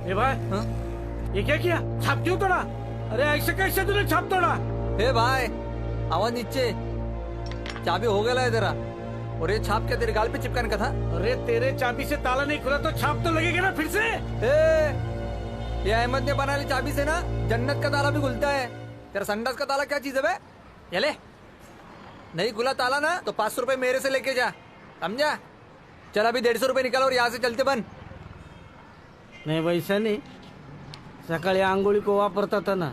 ए भाई ये क्या किया? छाप क्यों तोड़ा? अरे ऐसे कैसे तूने छाप तोड़ा? हे भाई आवाज नीचे, चाबी हो गया है तेरा। और ये छाप क्या तेरे गाल पे चिपकाने का था? अरे तेरे चाबी से ताला नहीं खुला तो छाप तो लगेगा ना फिर से। ये अहमद ने बना ली चाबी से ना जन्नत का ताला भी खुलता है। तेरा संडास का ताला क्या चीज है बे? ये ले, नहीं खुला ताला ना तो 500 रुपए मेरे से लेके जा, समझा? चल अभी 150 रुपए निकाल और यहाँ से चलते बन। नहीं वैसा नहीं, सकाळी आंघोळी को वापरता था ना,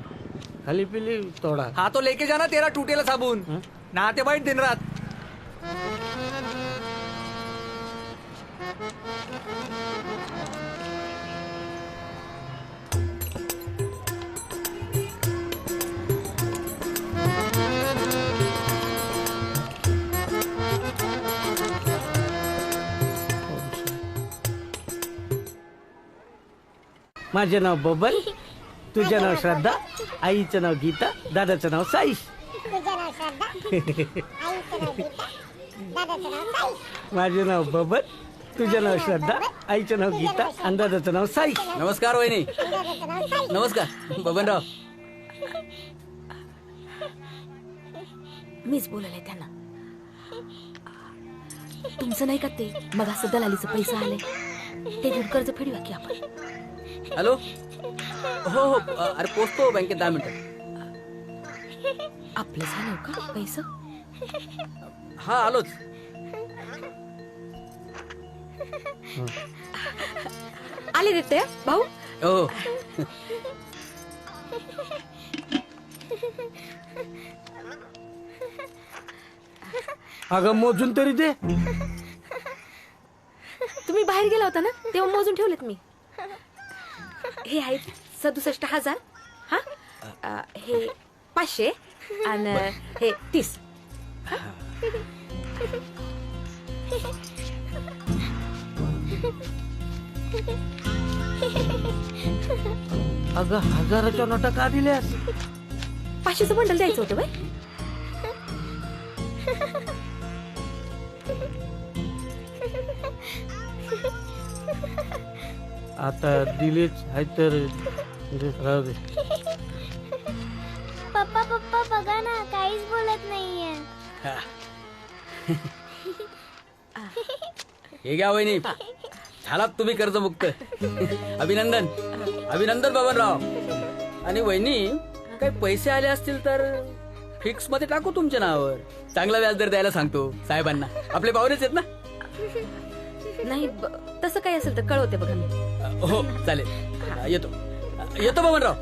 खाली पीली तोड़ा। हाँ तो लेके जाना तेरा टूटेला साबुन, नहाते बैठ दिन रात। माझे नाव बबन, तुझे नाव श्रद्धा, आईचं नाव गीता, दादाचं नाव साईश। माझे नाव बबन, तुझे नाव श्रद्धा, आईचं नाव गीता आणि दादाचं नाव साईश। नमस्कार वहिनी। नमस्कार बबनराव। मीच बोलले त्यांना, तुमचं नाही का ते मग असं दलालीचं पैसे आले ते घेऊन कर्ज फेडूया की आपण। हॅलो, हो हो, अरे पोचतो बँकेत 10 मिनिटं। आपलं झालं का पैसे? हा आलोच। आले देते भाऊ। हो अगं मोजून तरी दे। तुम्ही बाहेर गेला होता ना तेव्हा मोजून ठेवलेत मी। हे आहेत 67,000, हा हे 500 आणि हे 30। अगं 1000च्या नोटा का दिल्यास? 500चं बंडल द्यायचं होतं बाई। आता दिलेच आहे तर राहू दे। पप्पा पप्पा बघा ना, काहीच बोलत नाहीये। हे घ्या वहिनी, झालात तुम्ही कर्जमुक्त। अभिनंदन अभिनंदन बबनराव। आणि वहिनी काही पैसे आले असतील तर फिक्स मध्ये टाकू तुमच्या नावावर, चांगला व्याजदर द्यायला सांगतो साहेबांना, आपले पाहुणेच आहेत ना। नाही तसं काही असेल तर कळवते बघा मी। हो चालेल, येतो येतो बबनराव।